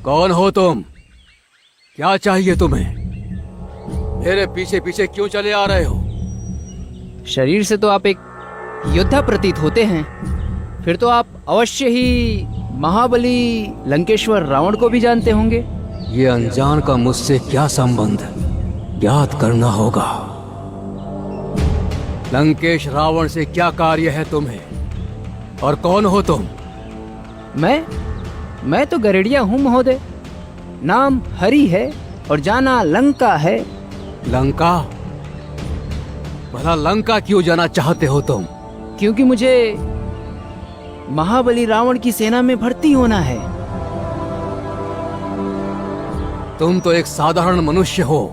कौन हो तुम? क्या चाहिए तुम्हें? मेरे पीछे पीछे क्यों चले आ रहे हो? शरीर से तो आप एक योद्धा प्रतीत होते हैं, फिर तो आप अवश्य ही महाबली लंकेश्वर रावण को भी जानते होंगे। ये अनजान का मुझसे क्या संबंध? ज्ञात करना होगा। लंकेश रावण से क्या कार्य है तुम्हें, और कौन हो तुम? मैं तो गरेड़िया हूँ महोदय। नाम हरि है और जाना लंका है। लंका? भला लंका क्यों जाना चाहते हो तुम? क्योंकि मुझे महाबली रावण की सेना में भर्ती होना है। तुम तो एक साधारण मनुष्य हो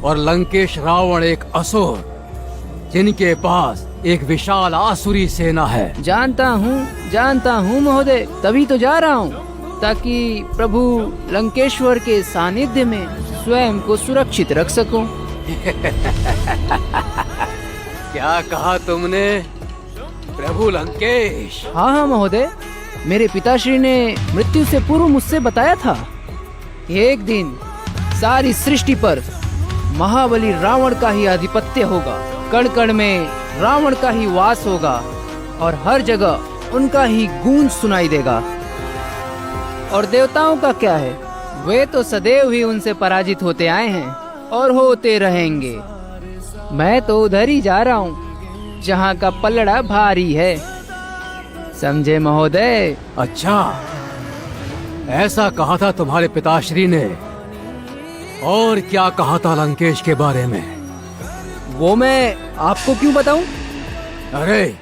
और लंकेश रावण एक असुर, जिनके पास एक विशाल आसुरी सेना है। जानता हूँ महोदय, तभी तो जा रहा हूँ, ताकि प्रभु लंकेश्वर के सानिध्य में स्वयं को सुरक्षित रख सकूं। क्या कहा तुमने? प्रभु लंकेश? हाँ महोदय, मेरे पिताश्री ने मृत्यु से पूर्व मुझसे बताया था कि एक दिन सारी सृष्टि पर महाबली रावण का ही आधिपत्य होगा। कण कण में रावण का ही वास होगा और हर जगह उनका ही गूंज सुनाई देगा। और देवताओं का क्या है, वे तो सदैव ही उनसे पराजित होते आए हैं और होते रहेंगे। मैं तो उधर ही जा रहा हूँ जहाँ का पलड़ा भारी है, समझे महोदय? अच्छा, ऐसा कहा था तुम्हारे पिताश्री ने। और क्या कहा था लंकेश के बारे में? वो मैं आपको क्यों बताऊं? अरे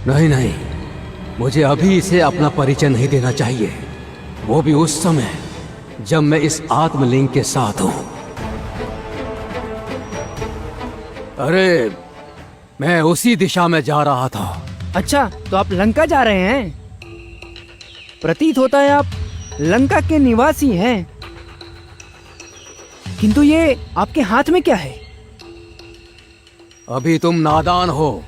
नहीं, मुझे अभी इसे अपना परिचय नहीं देना चाहिए, वो भी उस समय जब मैं इस आत्मलिंग के साथ हूं। अरे, मैं उसी दिशा में जा रहा था। अच्छा, तो आप लंका जा रहे हैं? प्रतीत होता है आप लंका के निवासी हैं। किंतु ये आपके हाथ में क्या है? अभी तुम नादान हो,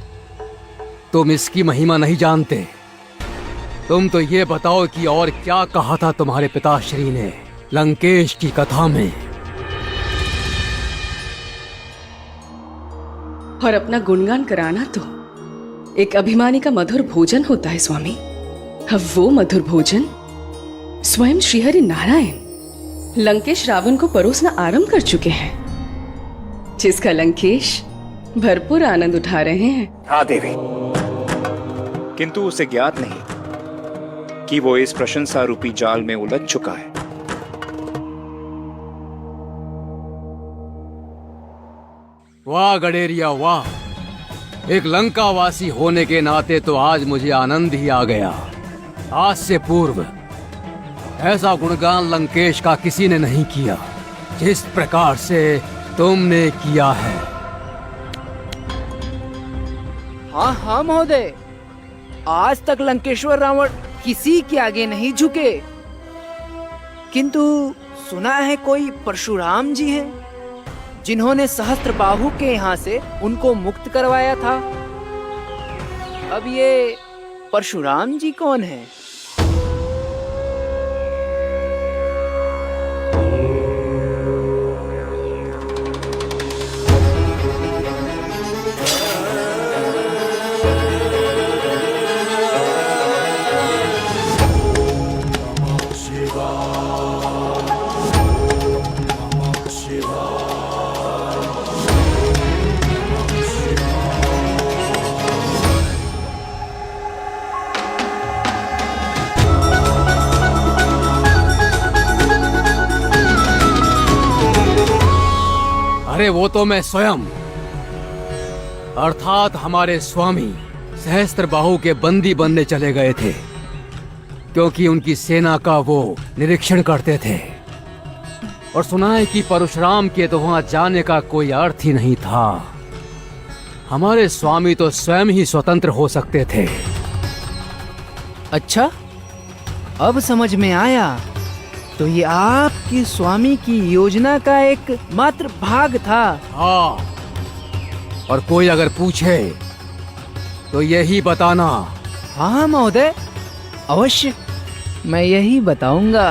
तुम इसकी महिमा नहीं जानते। तुम तो ये बताओ कि और क्या कहा था तुम्हारे पिताश्री ने लंकेश की कथा में? और अपना गुणगान कराना तो एक अभिमानी का मधुर भोजन होता है स्वामी। अब वो मधुर भोजन स्वयं श्रीहरि नारायण लंकेश रावण को परोसना आरंभ कर चुके हैं, जिसका लंकेश भरपूर आनंद उठा रहे हैं। हाँ देवी, किंतु उसे ज्ञात नहीं कि वो इस प्रशंसा रूपी जाल में उलझ चुका है। वाह गडेरिया वाह, एक लंकावासी होने के नाते तो आज मुझे आनंद ही आ गया। आज से पूर्व ऐसा गुणगान लंकेश का किसी ने नहीं किया जिस प्रकार से तुमने किया है। हाँ महोदय, आज तक लंकेश्वर रावण किसी के आगे नहीं झुके। किंतु सुना है कोई परशुराम जी हैं, जिन्होंने सहस्त्रबाहु के यहाँ से उनको मुक्त करवाया था। अब ये परशुराम जी कौन है? अरे वो तो मैं स्वयं, अर्थात हमारे स्वामी सहस्त्रबाहु के बंदी बनने चले गए थे, क्योंकि उनकी सेना का वो निरीक्षण करते थे। और सुना है कि परशुराम के तो वहां जाने का कोई अर्थ ही नहीं था। हमारे स्वामी तो स्वयं ही स्वतंत्र हो सकते थे। अच्छा, अब समझ में आया। तो ये आपकी स्वामी की योजना का एक मात्र भाग था। हाँ, और कोई अगर पूछे तो यही बताना हाँ महोदय, अवश्य मैं यही बताऊंगा।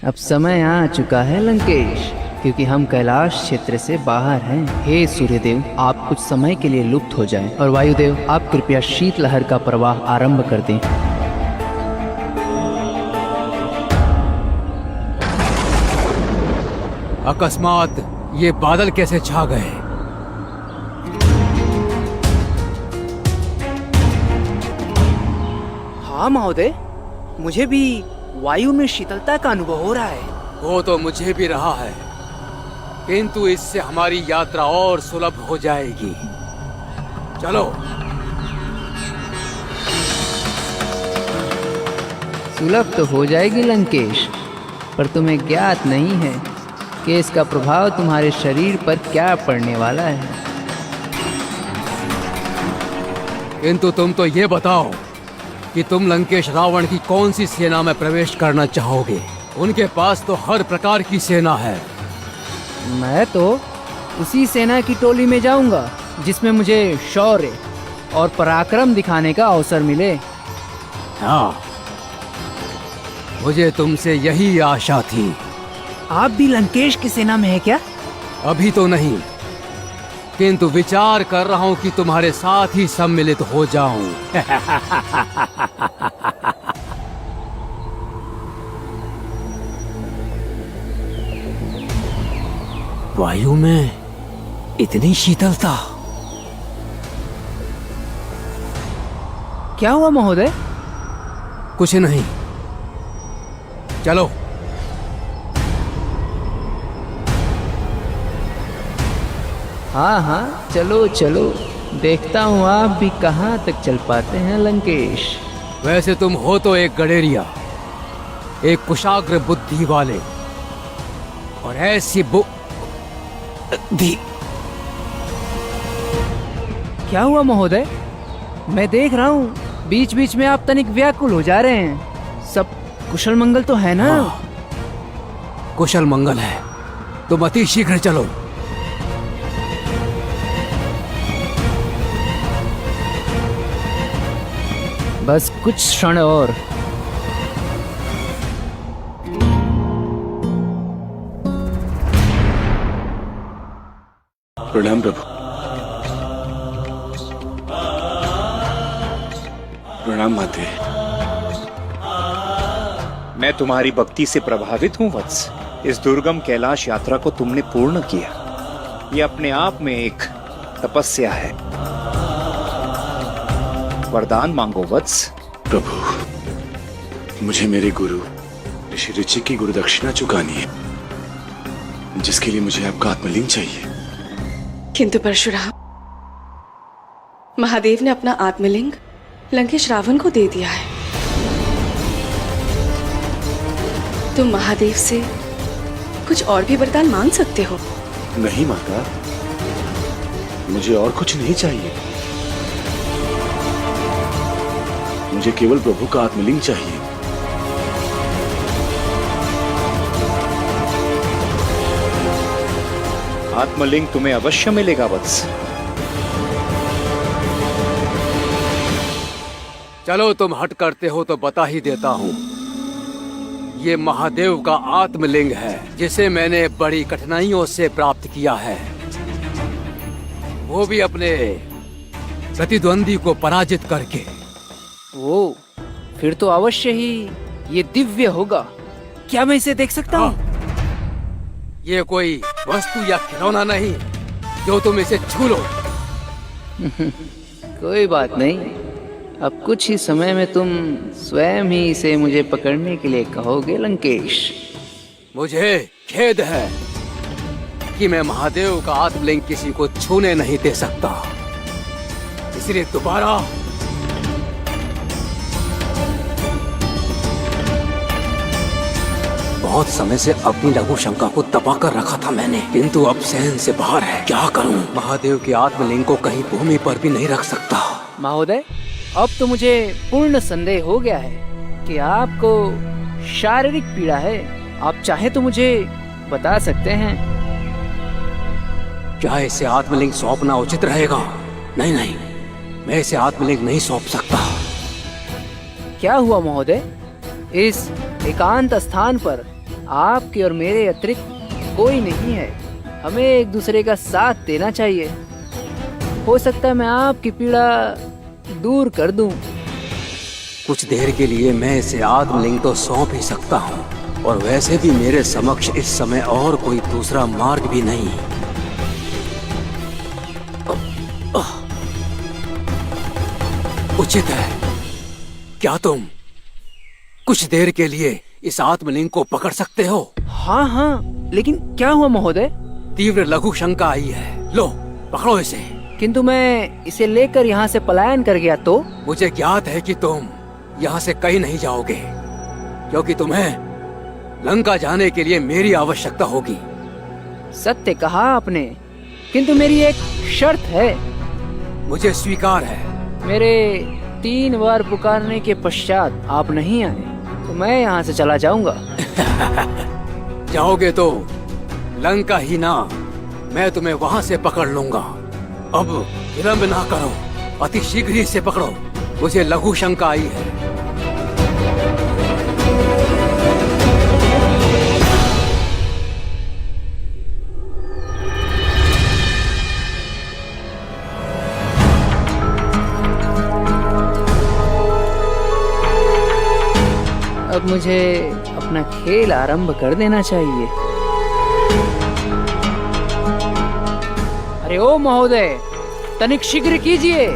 अब समय आ चुका है लंकेश, क्योंकि हम कैलाश क्षेत्र से बाहर हैं। हे सूर्यदेव, आप कुछ समय के लिए लुप्त हो जाएं, और वायुदेव आप कृपया शीतलहर का प्रवाह आरंभ कर दें। अकस्मात ये बादल कैसे छा गए? हाँ महोदय, मुझे भी वायु में शीतलता का अनुभव हो रहा है। वो तो मुझे भी रहा है, किंतु इससे हमारी यात्रा और सुलभ हो जाएगी। चलो। सुलभ तो हो जाएगी लंकेश, पर तुम्हें ज्ञात नहीं है कि इसका प्रभाव तुम्हारे शरीर पर क्या पड़ने वाला है। किंतु तुम तो ये बताओ कि तुम लंकेश रावण की कौन सी सेना में प्रवेश करना चाहोगे? उनके पास तो हर प्रकार की सेना है। मैं तो उसी सेना की टोली में जाऊंगा जिसमें मुझे शौर्य और पराक्रम दिखाने का अवसर मिले। हाँ, मुझे तुमसे यही आशा थी। आप भी लंकेश की सेना में है क्या? अभी तो नहीं, किंतु विचार कर रहा हूं कि तुम्हारे साथ ही सम्मिलित हो जाऊं। वायु में इतनी शीतलता। क्या हुआ महोदय? कुछ नहीं, चलो। हाँ हाँ, चलो चलो, देखता हूँ आप भी कहाँ तक चल पाते हैं लंकेश। वैसे तुम हो तो एक गडेरिया, एक कुशाग्र बुद्धि वाले, और ऐसी बुद्धि। क्या हुआ महोदय? मैं देख रहा हूँ बीच बीच में आप तनिक व्याकुल हो जा रहे हैं। सब कुशल मंगल तो है ना? हाँ, कुशल मंगल है। तुम अति शीघ्र चलो। बस कुछ क्षण और। प्रणाम प्रभु। प्रणाम माते। मैं तुम्हारी भक्ति से प्रभावित हूं वत्स। इस दुर्गम कैलाश यात्रा को तुमने पूर्ण किया। ये अपने आप में एक तपस्या है। वरदान मांगो वत्स। प्रभु, मुझे मेरे गुरु ऋषि ऋचि की गुरु दक्षिणा चुकानी है, जिसके लिए मुझे आपका आत्मलिंग चाहिए। किंतु परशुराम, महादेव ने अपना आत्मलिंग लंकेश रावण को दे दिया है। तुम महादेव से कुछ और भी वरदान मांग सकते हो। नहीं माता, मुझे और कुछ नहीं चाहिए। मुझे केवल प्रभु का आत्मलिंग चाहिए। आत्मलिंग तुम्हें अवश्य मिलेगा वत्स। चलो, तुम हट करते हो तो बता ही देता हूँ। ये महादेव का आत्मलिंग है, जिसे मैंने बड़ी कठिनाइयों से प्राप्त किया है, वो भी अपने प्रतिद्वंदी को पराजित करके। वो फिर तो अवश्य ही ये दिव्य होगा। क्या मैं इसे देख सकता हूँ? ये कोई वस्तु या खिलौना नहीं जो तुम इसे छू लो। कोई बात नहीं, अब कुछ ही समय में तुम स्वयं ही इसे मुझे पकड़ने के लिए कहोगे लंकेश। मुझे खेद है कि मैं महादेव का आत्मलिंग किसी को छूने नहीं दे सकता, इसलिए दोबारा बहुत समय से अपनी लघु शंका को दबा कर रखा था मैंने, किंतु अब सहन से बाहर है। क्या करूं? महादेव के आत्मलिंग को कहीं भूमि पर भी नहीं रख सकता। महोदय, अब तो मुझे पूर्ण संदेह हो गया है कि आपको शारीरिक पीड़ा है। आप चाहे तो मुझे बता सकते हैं। क्या इसे आत्मलिंग सौंपना उचित रहेगा? नहीं नहीं, मैं इसे आत्मलिंग नहीं सौंप सकता। क्या हुआ महोदय? इस एकांत स्थान पर आपके और मेरे अतिरिक्त कोई नहीं है। हमें एक दूसरे का साथ देना चाहिए। हो सकता है मैं आपकी पीड़ा दूर कर दूं। कुछ देर के लिए मैं इसे आत्मलिंग तो सौंप ही सकता हूँ, और वैसे भी मेरे समक्ष इस समय और कोई दूसरा मार्ग भी नहीं। उचित है। क्या तुम कुछ देर के लिए इस आत्मलिंग को पकड़ सकते हो? हाँ हाँ, लेकिन क्या हुआ महोदय? तीव्र लघु शंका आई है। लो पकड़ो इसे। किंतु मैं इसे लेकर यहाँ से पलायन कर गया तो? मुझे ज्ञात है कि तुम यहाँ से कहीं नहीं जाओगे, क्योंकि तुम्हें लंका जाने के लिए मेरी आवश्यकता होगी। सत्य कहा आपने, किंतु मेरी एक शर्त है। मुझे स्वीकार है। मेरे 3 बार पुकारने के पश्चात आप नहीं आए तो मैं यहाँ से चला जाऊंगा। जाओगे तो लंका ही ना, मैं तुम्हें वहाँ से पकड़ लूंगा। अब विलंब ना करो, अति शीघ्र ही से पकड़ो। मुझे लघु शंका आई है। अब मुझे अपना खेल आरंभ कर देना चाहिए। अरे ओ महोदय, तनिक शीघ्र कीजिए।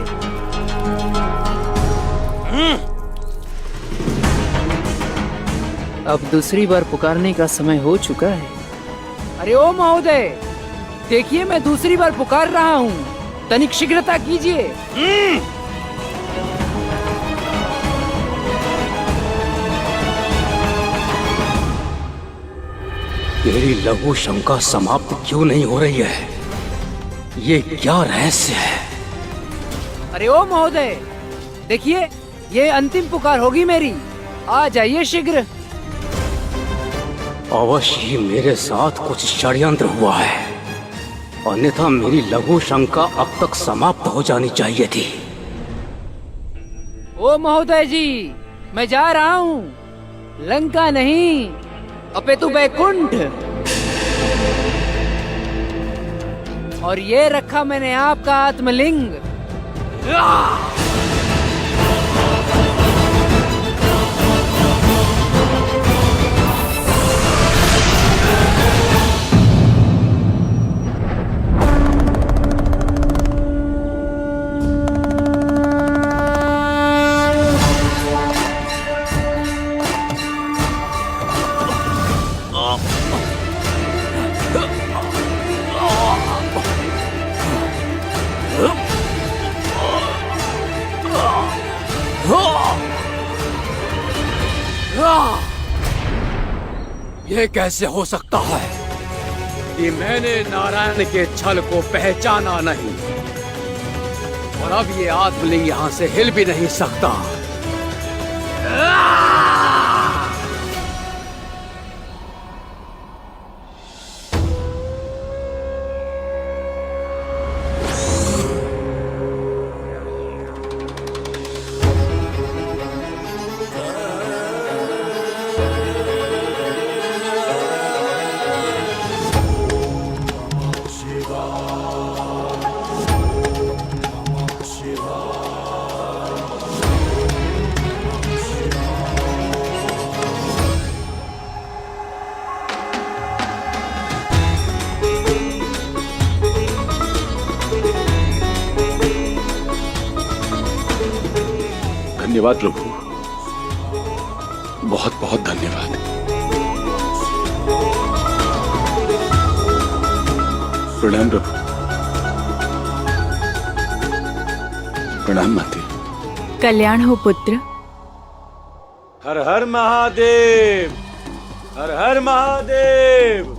अब दूसरी बार पुकारने का समय हो चुका है। अरे ओ महोदय, देखिए मैं दूसरी बार पुकार रहा हूँ, तनिक शीघ्रता कीजिए। मेरी लघु शंका समाप्त क्यों नहीं हो रही है? ये क्या रहस्य है? अरे ओ महोदय, देखिए ये अंतिम पुकार होगी मेरी। आ जाइए शीघ्र। अवश्य ही मेरे साथ कुछ षड्यंत्र हुआ है, अन्यथा मेरी लघु शंका अब तक समाप्त हो जानी चाहिए थी। ओ महोदय जी, मैं जा रहा हूँ, लंका नहीं अपितु बैकुंठ। और ये रखा मैंने आपका आत्मलिंग। ये कैसे हो सकता है कि मैंने नारायण के छल को पहचाना नहीं, और अब ये आत्मलिंग यहाँ से हिल भी नहीं सकता। धन्यवाद प्रभु, बहुत बहुत धन्यवाद। प्रणाम प्रभु। प्रणाम माते। कल्याण हो पुत्र। हर हर महादेव, हर हर महादेव।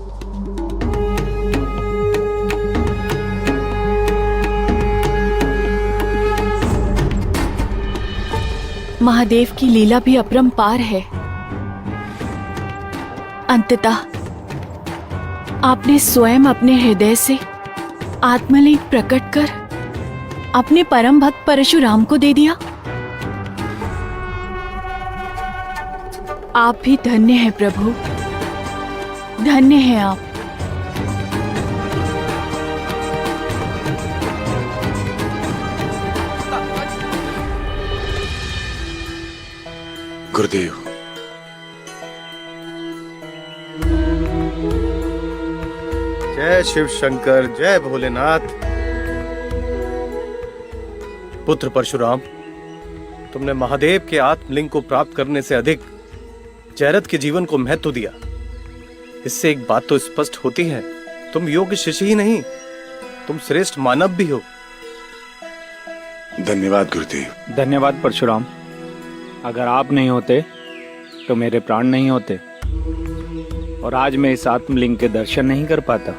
महादेव की लीला भी अपरंपार है। अंततः आपने स्वयं अपने हृदय से आत्मलिंग प्रकट कर अपने परम भक्त परशुराम को दे दिया। आप भी धन्य हैं प्रभु, धन्य हैं आप। गुरुदेव, जय शिव शंकर, जय भोलेनाथ। पुत्र परशुराम, तुमने महादेव के आत्मलिंग को प्राप्त करने से अधिक जयरथ के जीवन को महत्व दिया। इससे एक बात तो स्पष्ट होती है, तुम योग्य शिष्य ही नहीं, तुम श्रेष्ठ मानव भी हो। धन्यवाद गुरुदेव। धन्यवाद परशुराम। अगर आप नहीं होते तो मेरे प्राण नहीं होते और आज मैं इस आत्मलिंग के दर्शन नहीं कर पाता।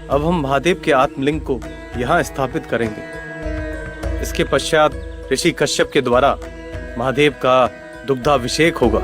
अब हम महादेव के आत्मलिंग को यहाँ स्थापित करेंगे। इसके पश्चात ऋषि कश्यप के द्वारा महादेव का दुग्धाभिषेक होगा।